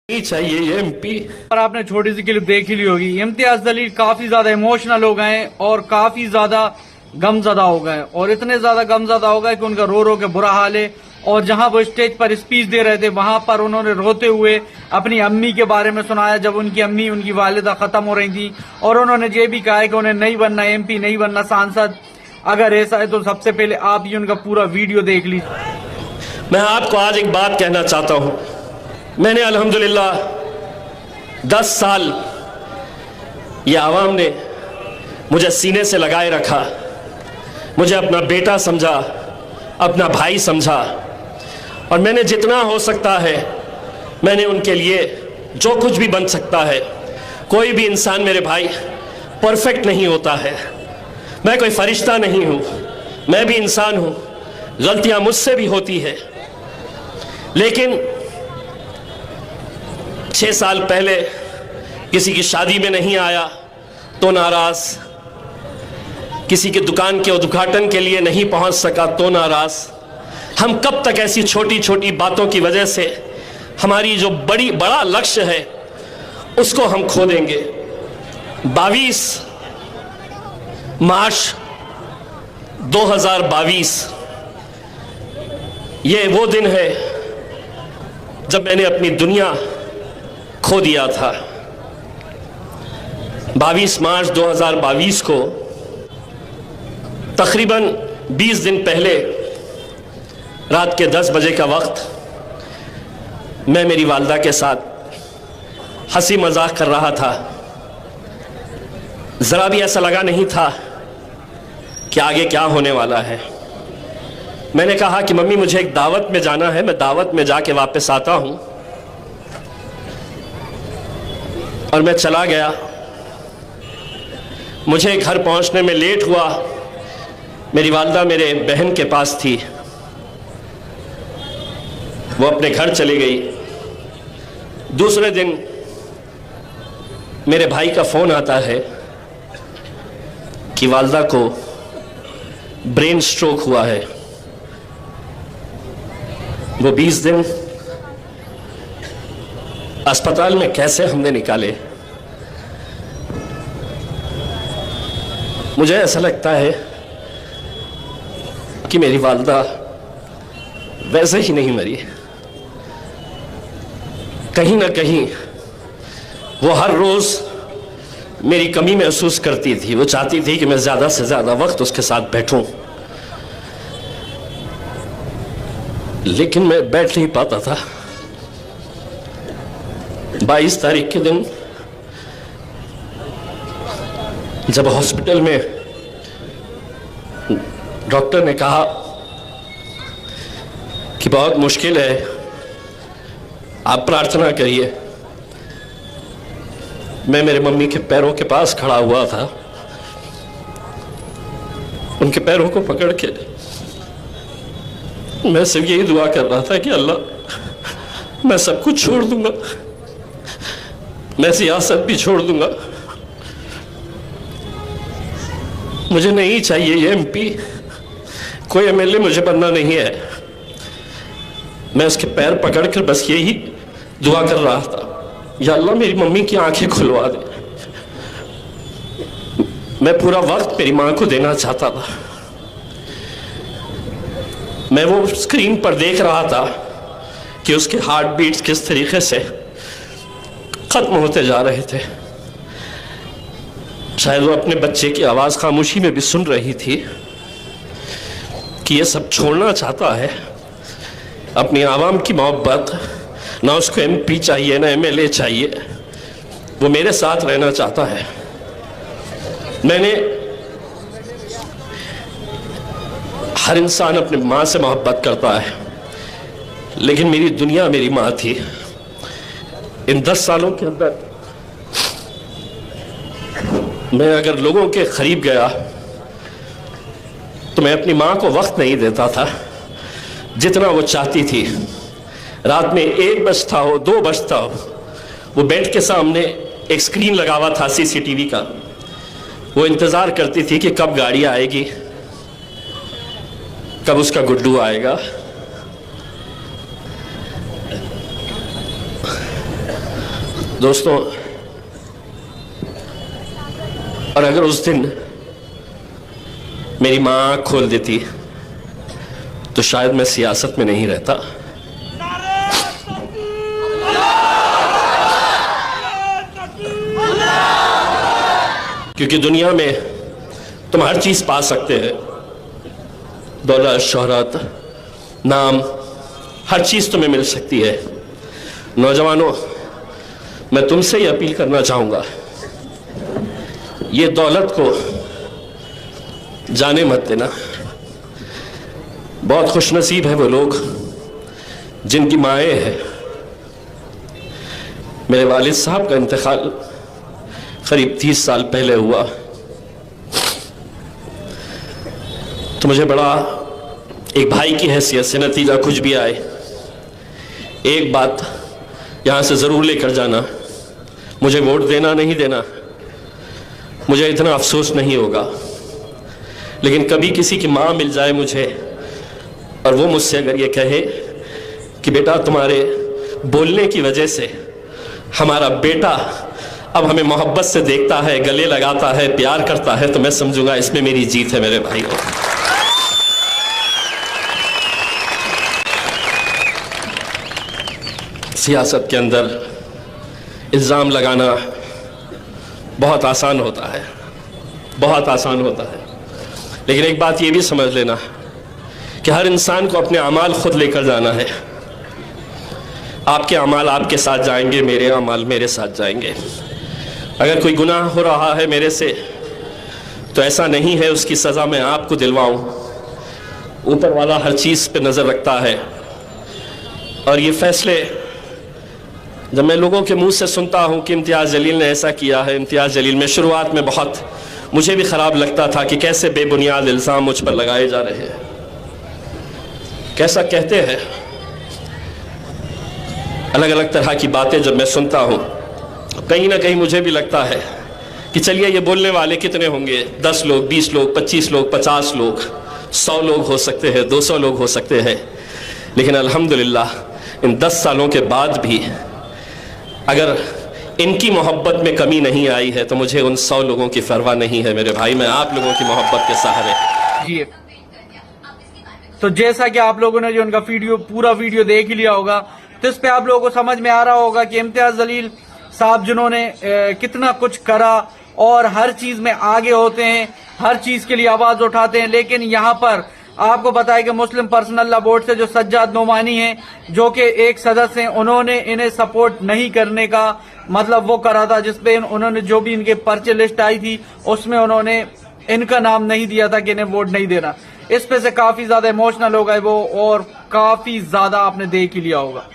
चाहिए ये एमपी। और आपने छोटी सी क्लिप देख ही ली होगी। इम्तियाज जलील काफी ज्यादा इमोशनल हो गए और काफी ज्यादा गमजदा हो गए और इतने ज्यादा गमजदा हो गए कि उनका रो रो के बुरा हाल है। और जहां वो स्टेज पर स्पीच दे रहे थे वहां पर उन्होंने रोते हुए अपनी अम्मी के बारे में सुनाया, जब उनकी अम्मी उनकी वालिदा खत्म हो रही थी। और उन्होंने ये भी कहा कि उन्हें नहीं बनना एमपी, नहीं बनना सांसद। अगर ऐसा है तो सबसे पहले आप ये उनका पूरा वीडियो देख लीजिए। मैं आपको आज एक बात कहना चाहता हूं। मैंने अल्हम्दुलिल्लाह 10 साल ये आवाम ने मुझे सीने से लगाए रखा, मुझे अपना बेटा समझा, अपना भाई समझा, और मैंने जितना हो सकता है मैंने उनके लिए जो कुछ भी बन सकता है। कोई भी इंसान मेरे भाई परफेक्ट नहीं होता है, मैं कोई फरिश्ता नहीं हूँ, मैं भी इंसान हूँ, गलतियाँ मुझसे भी होती है। लेकिन 6 साल पहले किसी की शादी में नहीं आया तो नाराज, किसी की दुकान के उद्घाटन के लिए नहीं पहुंच सका तो नाराज। हम कब तक ऐसी छोटी छोटी बातों की वजह से हमारी जो बड़ा लक्ष्य है उसको हम खो देंगे। 22 मार्च 2022 ये वो दिन है जब मैंने अपनी दुनिया खो दिया था। 22 मार्च 2022 को तकरीबन 20 दिन पहले रात के 10 बजे का वक्त मैं मेरी वालिदा के साथ हंसी मजाक कर रहा था। ज़रा भी ऐसा लगा नहीं था कि आगे क्या होने वाला है। मैंने कहा कि मम्मी मुझे एक दावत में जाना है, मैं दावत में जाके वापस आता हूं। और मैं चला गया। मुझे घर पहुंचने में लेट हुआ। मेरी वालिदा मेरे बहन के पास थी, वो अपने घर चली गई। दूसरे दिन मेरे भाई का फोन आता है कि वालिदा को ब्रेन स्ट्रोक हुआ है। वो 20 दिन अस्पताल में कैसे हमने निकाले। मुझे ऐसा लगता है कि मेरी वालिदा वैसे ही नहीं मरी। कहीं ना कहीं वो हर रोज मेरी कमी महसूस करती थी। वो चाहती थी कि मैं ज्यादा से ज्यादा वक्त उसके साथ बैठूं, लेकिन मैं बैठ नहीं पाता था। 22 तारीख के दिन जब हॉस्पिटल में डॉक्टर ने कहा कि बहुत मुश्किल है, आप प्रार्थना करिए, मैं मेरे मम्मी के पैरों के पास खड़ा हुआ था। उनके पैरों को पकड़ के मैं सिर्फ यही दुआ कर रहा था कि अल्लाह मैं सब कुछ छोड़ दूंगा, मैं सियासत भी छोड़ दूंगा, मुझे नहीं चाहिए ये एमपी, कोई एमएलए मुझे बनना नहीं है। मैं उसके पैर पकड़कर बस यही दुआ कर रहा था, या अल्लाह मेरी मम्मी की आंखें खुलवा दे। मैं पूरा वक्त मेरी मां को देना चाहता था। मैं वो स्क्रीन पर देख रहा था कि उसके हार्ट बीट्स किस तरीके से खत्म होते जा रहे थे। शायद वो अपने बच्चे की आवाज खामोशी में भी सुन रही थी कि ये सब छोड़ना चाहता है, अपनी आवाम की मोहब्बत, ना उसको एमपी चाहिए ना एमएलए चाहिए, वो मेरे साथ रहना चाहता है। मैंने हर इंसान अपनी माँ से मोहब्बत करता है, लेकिन मेरी दुनिया मेरी माँ थी। इन 10 सालों के अंदर मैं अगर लोगों के करीब गया तो मैं अपनी माँ को वक्त नहीं देता था जितना वो चाहती थी। रात में 1 बजता हो 2 बजता हो, वो बेड के सामने एक स्क्रीन लगा हुआ था सीसीटीवी का, वो इंतजार करती थी कि कब गाड़ी आएगी, कब उसका गुड्डू आएगा। दोस्तों, और अगर उस दिन मेरी मां आंख खोल देती तो शायद मैं सियासत में नहीं रहता। क्योंकि दुनिया में तुम हर चीज पा सकते हैं, दौलत, शोहरत, नाम, हर चीज तुम्हें मिल सकती है। नौजवानों, मैं तुमसे ही अपील करना चाहूंगा, ये दौलत को जाने मत देना। बहुत खुशनसीब है वो लोग जिनकी माएँ हैं। मेरे वालिद साहब का इंतकाल करीब 30 साल पहले हुआ, तो मुझे बड़ा एक भाई की हैसियत से, नतीजा कुछ भी आए, एक बात यहां से जरूर लेकर जाना, मुझे वोट देना नहीं देना, मुझे इतना अफसोस नहीं होगा, लेकिन कभी किसी की मां मिल जाए मुझे और वो मुझसे अगर ये कहे कि बेटा तुम्हारे बोलने की वजह से हमारा बेटा अब हमें मोहब्बत से देखता है, गले लगाता है, प्यार करता है, तो मैं समझूंगा इसमें मेरी जीत है मेरे भाइयों। सियासत के अंदर इल्ज़ाम लगाना बहुत आसान होता है, बहुत आसान होता है, लेकिन एक बात ये भी समझ लेना कि हर इंसान को अपने अमाल खुद लेकर जाना है। आपके अमाल आपके साथ जाएंगे, मेरे अमाल मेरे साथ जाएंगे। अगर कोई गुनाह हो रहा है मेरे से तो ऐसा नहीं है उसकी सज़ा मैं आपको दिलवाऊं। ऊपर वाला हर चीज़ पे नज़र रखता है, और ये फैसले जब मैं लोगों के मुंह से सुनता हूं कि इम्तियाज़ जलील ने ऐसा किया है, इम्तियाज़ जलील में शुरुआत में बहुत मुझे भी ख़राब लगता था कि कैसे बेबुनियाद इल्ज़ाम मुझ पर लगाए जा रहे हैं, कैसा कहते हैं, अलग अलग तरह की बातें जब मैं सुनता हूं, कहीं ना कहीं मुझे भी लगता है कि चलिए ये बोलने वाले कितने होंगे, 10 लोग, 20 लोग, 25 लोग, 50 लोग, 100 लोग हो सकते हैं, 200 लोग हो सकते हैं, लेकिन अल्हम्दुलिल्लाह इन 10 सालों के बाद भी अगर इनकी मोहब्बत में कमी नहीं आई है तो मुझे उन 100 लोगों की परवाह नहीं है मेरे भाई। मैं आप लोगों की मोहब्बत के सहारे। जी, तो जैसा कि आप लोगों ने जो उनका पूरा वीडियो देख ही लिया होगा, तो इस पे आप लोगों को समझ में आ रहा होगा कि इम्तियाज जलील साहब जिन्होंने कितना कुछ करा और हर चीज में आगे होते हैं, हर चीज के लिए आवाज उठाते हैं। लेकिन यहाँ पर आपको बताया कि मुस्लिम पर्सनल लॉ बोर्ड से जो सज्जाद नोमानी हैं, जो कि एक सदस्य हैं, उन्होंने इन्हें सपोर्ट नहीं करने का मतलब वो करा था, जिसपे उन्होंने जो भी इनके पर्चे लिस्ट आई थी उसमें उन्होंने इनका नाम नहीं दिया था कि इन्हें वोट नहीं देना। इस पे से काफी ज्यादा इमोशनल हो गए वो, और काफी ज्यादा आपने देख ही लिया होगा।